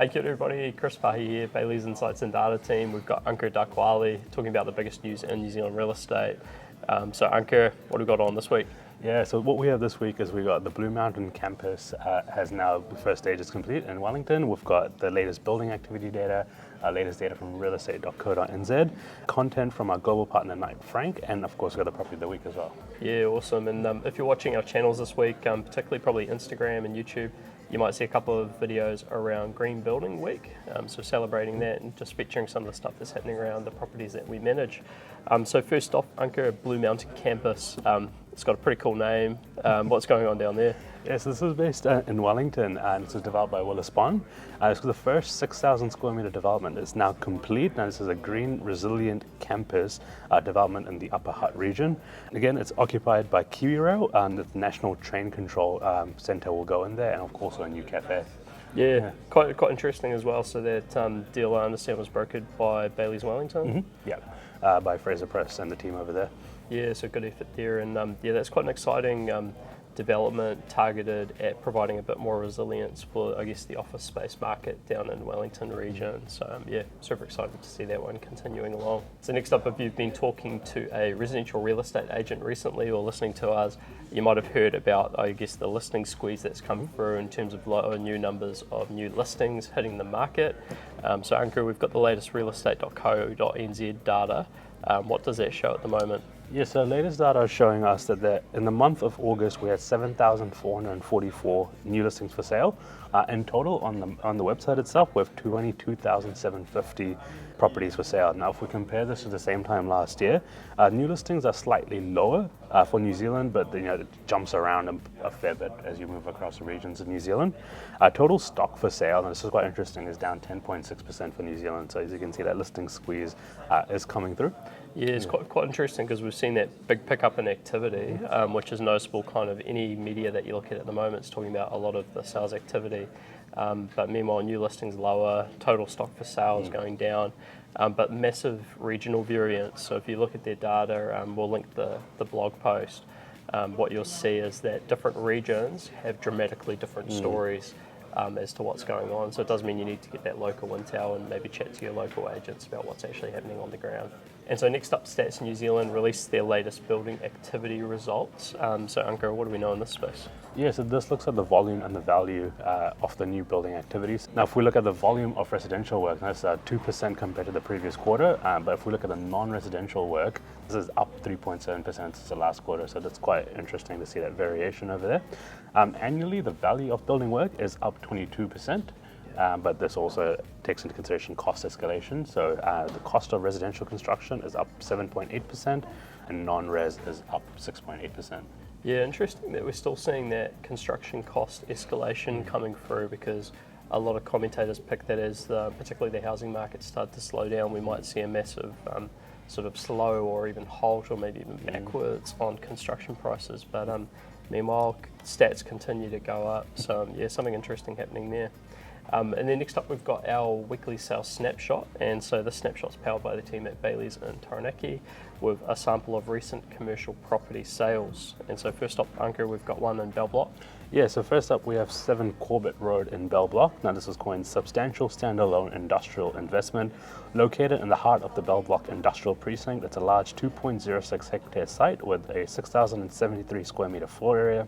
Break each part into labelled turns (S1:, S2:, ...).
S1: Hey, good everybody, Chris Farhi here, Bayleys Insights and Data team. We've got Ankur Dakwale talking about the biggest news in New Zealand real estate. So Ankur, what have we got on this week?
S2: Yeah, so what we have this week is we got the Blue Mountain campus has now, the first stage is complete in Wellington. We've got the latest building activity data, latest data from realestate.co.nz, content from our global partner Knight Frank, and of course we got the property of the week as well.
S1: Yeah, awesome. And if you're watching our channels this week, particularly probably Instagram and YouTube, you might see a couple of videos around Green Building Week, so celebrating that and just featuring some of the stuff that's happening around the properties that we manage. So first off, Ankur, Blue Mountain campus. It's got a pretty cool name. What's going on down there?
S2: Yes, this is based in Wellington, and this is developed by Willis Bond. It's the first 6,000 square meter development. It's now complete. Now this is a green, resilient campus development in the Upper Hutt region. Again, it's occupied by KiwiRail, and the National Train Control Centre will go in there, and of course a new cafe.
S1: Yeah, quite interesting as well. So that deal, I understand, was brokered by Bayleys Wellington.
S2: Mm-hmm. Yeah, by Fraser Press and the team over there.
S1: Yeah, so good effort there, and yeah, that's quite an exciting development targeted at providing a bit more resilience for, I guess, the office space market down in Wellington region. So yeah, super excited to see that one continuing along. So next up, if you've been talking to a residential real estate agent recently or listening to us, you might have heard about, I guess, the listing squeeze that's come through in terms of lower new numbers of new listings hitting the market. So Ankur, we've got the latest realestate.co.nz data. What does that show at the moment?
S2: Yes, so latest data is showing us that in the month of August we had 7,444 new listings for sale. In total on the website itself, we have 22,750 properties for sale. Now, if we compare this to the same time last year, new listings are slightly lower for New Zealand, but it jumps around a fair bit as you move across the regions of New Zealand. Total stock for sale, and this is quite interesting, is down 10.6% for New Zealand. So as you can see, that listing squeeze is coming through.
S1: Yeah, it's quite interesting because we've seen that big pickup in activity, which is noticeable. Kind of any media that you look at the moment is talking about a lot of the sales activity. But meanwhile, new listings lower, total stock for sales going down, but massive regional variance. So if you look at their data, we'll link the blog post. What you'll see is that different regions have dramatically different stories as to what's going on. So it does mean you need to get that local intel and maybe chat to your local agents about what's actually happening on the ground. And so next up, Stats New Zealand released their latest building activity results. So Ankur, what do we know in this space?
S2: Yeah, so this looks at the volume and the value of the new building activities. Now, if we look at the volume of residential work, that's 2% compared to the previous quarter. But if we look at the non-residential work, this is up 3.7% since the last quarter. So that's quite interesting to see that variation over there. Annually, the value of building work is up 22%. But this also takes into consideration cost escalation. So the cost of residential construction is up 7.8% and non-res is up 6.8%.
S1: Yeah, interesting that we're still seeing that construction cost escalation coming through, because a lot of commentators pick that as particularly the housing market start to slow down, we might see a massive sort of slow or even halt or maybe even backwards on construction prices. But meanwhile, stats continue to go up. So yeah, something interesting happening there. And then next up, we've got our weekly sales snapshot. And so the snapshot's powered by the team at Bayleys in Taranaki with a sample of recent commercial property sales. And so first up, Ankur, we've got one in Bell Block.
S2: Yeah, so first up we have 7 Corbett Road in Bell Block. Now this is Coin's substantial standalone industrial investment located in the heart of the Bell Block industrial precinct. It's a large 2.06 hectare site with a 6,073 square meter floor area,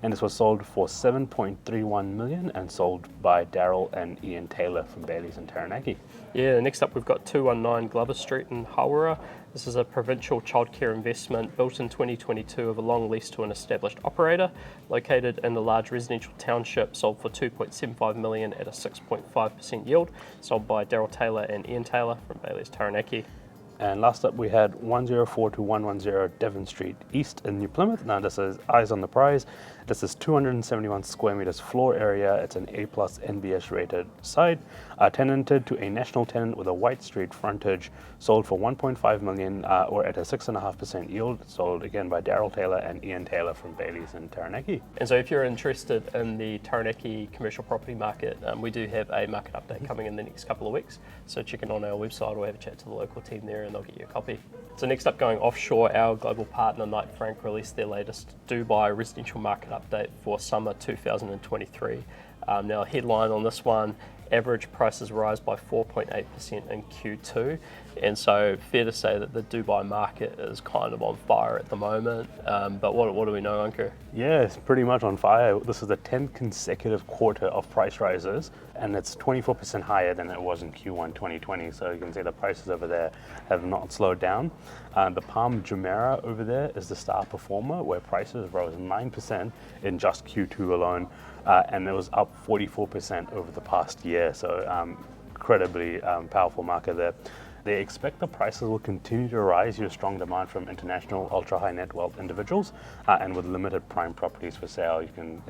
S2: and this was sold for $7.31 million and sold by Daryl and Ian Taylor from Bayleys in Taranaki.
S1: Yeah, next up we've got 219 Glover Street in Hawera. This is a provincial childcare investment built in 2022 of a long lease to an established operator, located in the large residential township, sold for $2.75 million at a 6.5% yield, sold by Daryl Taylor and Ian Taylor from Bayleys Taranaki.
S2: And last up we had 104 to 110 Devon Street East in New Plymouth. Now this is Eyes on the Prize. This is 271 square meters floor area. It's an A+ NBS rated site, tenanted to a national tenant with a White Street frontage, sold for $1.5 million or at a 6.5% yield, sold again by Daryl Taylor and Ian Taylor from Bayleys in Taranaki.
S1: And so if you're interested in the Taranaki commercial property market, we do have a market update coming in the next couple of weeks. So check in on our website or have a chat to the local team there and they'll get you a copy. So next up, going offshore, our global partner Knight Frank released their latest Dubai residential market update for summer 2023. Now, a headline on this one, average prices rise by 4.8% in Q2, and so fair to say that the Dubai market is kind of on fire at the moment. But what do we know, Ankur?
S2: Yeah, it's pretty much on fire. This is the 10th consecutive quarter of price rises, and it's 24% higher than it was in Q1 2020. So you can see the prices over there have not slowed down. The Palm Jumeirah over there is the star performer, where prices rose 9% in just Q2 alone, and it was up 44% over the past year. So incredibly powerful market there. They expect the prices will continue to rise due to strong demand from international ultra-high net wealth individuals, and with limited prime properties for sale, you can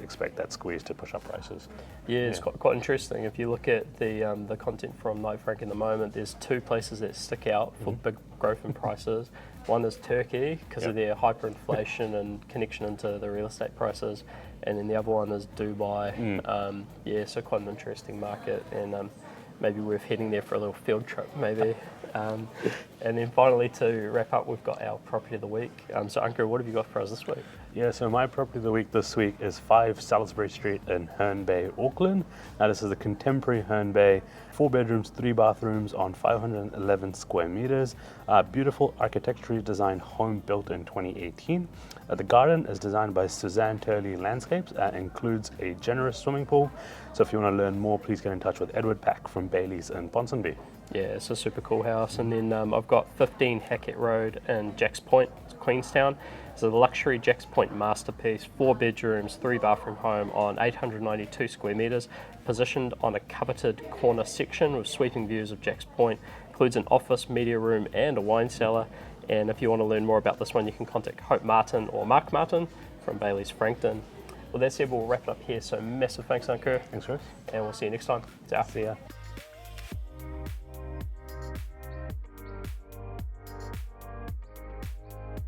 S2: expect that squeeze to push up prices.
S1: Yeah, it's quite interesting. If you look at the content from Knight Frank in the moment, there's two places that stick out for big growth in prices. One is Turkey, because of their hyperinflation and connection into the real estate prices, and then the other one is Dubai. So quite an interesting market, and maybe worth heading there for a little field trip, maybe. And then finally, to wrap up, we've got our property of the week. So Ankur, what have you got for us this week?
S2: Yeah, so my property of the week this week is 5 Salisbury Street in Herne Bay, Auckland. Now this is a contemporary Herne Bay, 4 bedrooms, 3 bathrooms on 511 square meters. Beautiful architecturally designed home built in 2018. The garden is designed by Suzanne Turley Landscapes and includes a generous swimming pool. So if you want to learn more, please get in touch with Edward Pack from Bayleys in Ponsonby.
S1: Yeah, it's a super cool house. And then I've got 15 Hackett Road in Jacks Point, Queenstown. It's a luxury Jacks Point masterpiece, 4 bedrooms, 3 bathroom home on 892 square meters, positioned on a coveted corner section with sweeping views of Jacks Point. Includes an office, media room and a wine cellar. And if you want to learn more about this one, you can contact Hope Martin or Mark Martin from Bayleys Frankton. Well, that's it. We'll wrap it up here. So massive thanks, Ankur.
S2: Thanks, Chris.
S1: And we'll see you next time. Ciao.
S2: See ya.